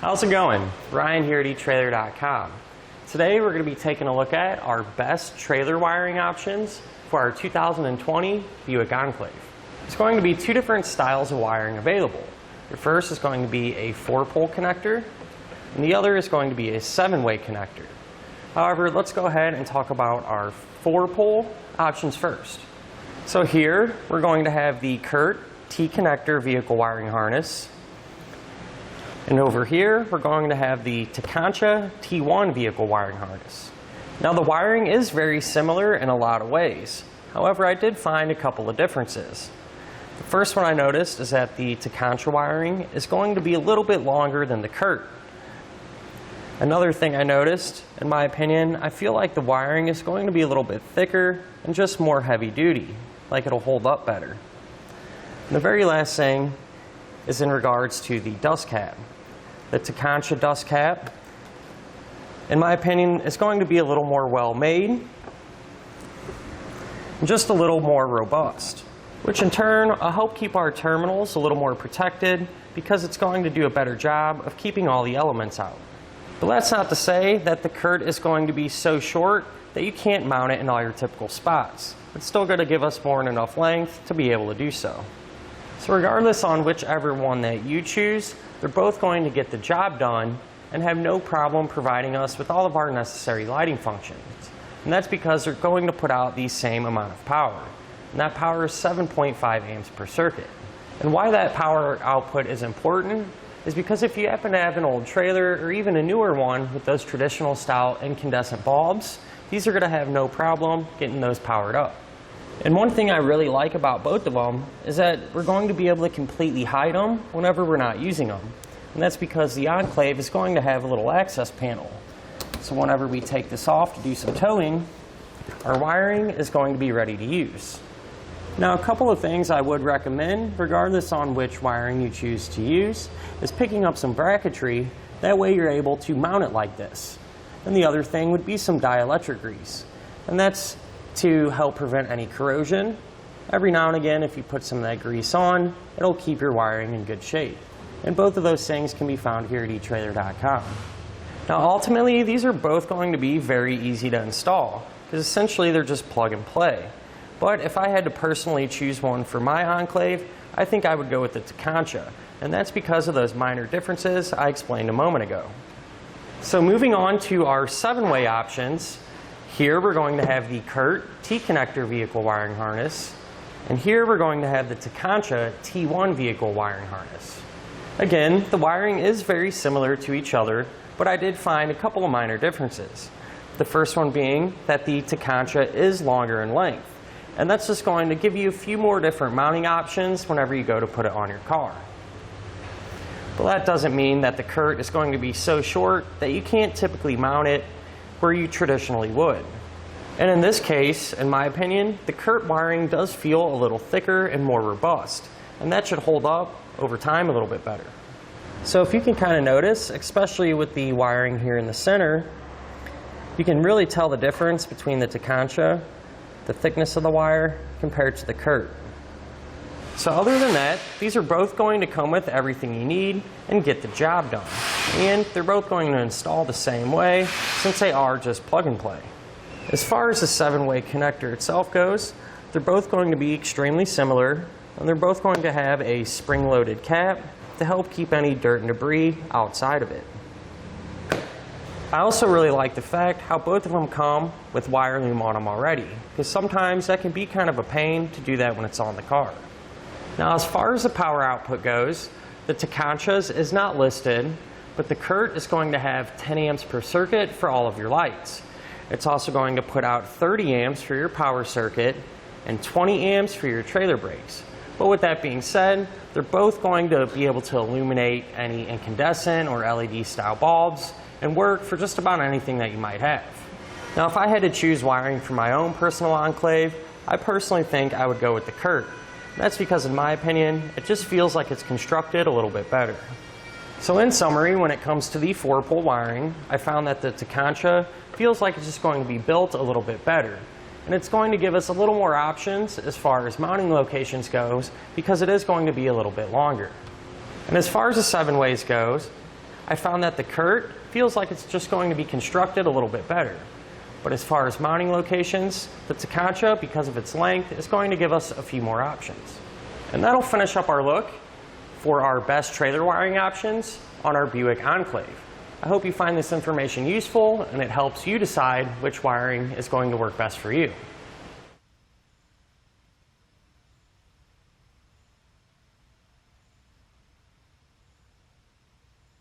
How's it going? Ryan here at etrailer.com. Today we're going to be taking a look at our best trailer wiring options for our 2020 Buick Enclave. There's going to be two different styles of wiring available. The first is going to be a 4-pole connector, and the other is going to be a 7-way connector. However, let's go ahead and talk about our 4-pole options first. So here we're going to have the Curt T-connector vehicle wiring harness. And over here, we're going to have the Tekonsha T1 vehicle wiring harness. Now the wiring is very similar in a lot of ways. However, I did find a couple of differences. The first one I noticed is that the Tekonsha wiring is going to be a little bit longer than the Curt. Another thing I noticed, in my opinion, I feel like the wiring is going to be a little bit thicker and just more heavy duty, like it'll hold up better. And the very last thing is in regards to the dust cap. The Tekonsha dust cap, in my opinion, is going to be a little more well-made and just a little more robust, which in turn will help keep our terminals a little more protected because it's going to do a better job of keeping all the elements out. But that's not to say that the Curt is going to be so short that you can't mount it in all your typical spots. It's still going to give us more than enough length to be able to do so. So regardless on whichever one that you choose, they're both going to get the job done and have no problem providing us with all of our necessary lighting functions. And that's because they're going to put out the same amount of power. And that power is 7.5 amps per circuit. And why that power output is important is because if you happen to have an old trailer or even a newer one with those traditional style incandescent bulbs, these are going to have no problem getting those powered up. And one thing I really like about both of them is that we're going to be able to completely hide them whenever we're not using them. And that's because the Enclave is going to have a little access panel. So whenever we take this off to do some towing, our wiring is going to be ready to use. Now, a couple of things I would recommend, regardless on which wiring you choose to use, is picking up some bracketry. That way you're able to mount it like this. And the other thing would be some dielectric grease. And that's to help prevent any corrosion. Every now and again, if you put some of that grease on, it'll keep your wiring in good shape. And both of those things can be found here at etrailer.com. Now ultimately, these are both going to be very easy to install, because essentially they're just plug and play. But if I had to personally choose one for my Enclave, I think I would go with the Tekonsha, and that's because of those minor differences I explained a moment ago. So moving on to our 7-way options, here we're going to have the Curt T-connector vehicle wiring harness, and here we're going to have the Tekonsha T1 vehicle wiring harness. Again, the wiring is very similar to each other, but I did find a couple of minor differences. The first one being that the Tekonsha is longer in length, and that's just going to give you a few more different mounting options whenever you go to put it on your car. But that doesn't mean that the Curt is going to be so short that you can't typically mount it where you traditionally would. And in this case, in my opinion, the Curt wiring does feel a little thicker and more robust, and that should hold up over time a little bit better. So if you can kind of notice, especially with the wiring here in the center, you can really tell the difference between the Tekonsha, the thickness of the wire, compared to the Curt. So other than that, these are both going to come with everything you need and get the job done. And they're both going to install the same way, since they are just plug and play. As far as the 7-way connector itself goes, they're both going to be extremely similar, and they're both going to have a spring-loaded cap to help keep any dirt and debris outside of it. I also really like the fact how both of them come with wire loom on them already, because sometimes that can be kind of a pain to do that when it's on the car. Now, as far as the power output goes, the Tekonsha's is not listed, but the Curt is going to have 10 amps per circuit for all of your lights. It's also going to put out 30 amps for your power circuit and 20 amps for your trailer brakes. But with that being said, they're both going to be able to illuminate any incandescent or LED style bulbs and work for just about anything that you might have. Now, if I had to choose wiring for my own personal Enclave, I personally think I would go with the Curt. That's because, in my opinion, it just feels like it's constructed a little bit better. So in summary, when it comes to the 4-pole wiring, I found that the Tekonsha feels like it's just going to be built a little bit better. And it's going to give us a little more options as far as mounting locations goes, because it is going to be a little bit longer. And as far as the 7 ways goes, I found that the Curt feels like it's just going to be constructed a little bit better. But as far as mounting locations, the Tekonsha, because of its length, is going to give us a few more options. And that'll finish up our look for our best trailer wiring options on our Buick Enclave. I hope you find this information useful and it helps you decide which wiring is going to work best for you.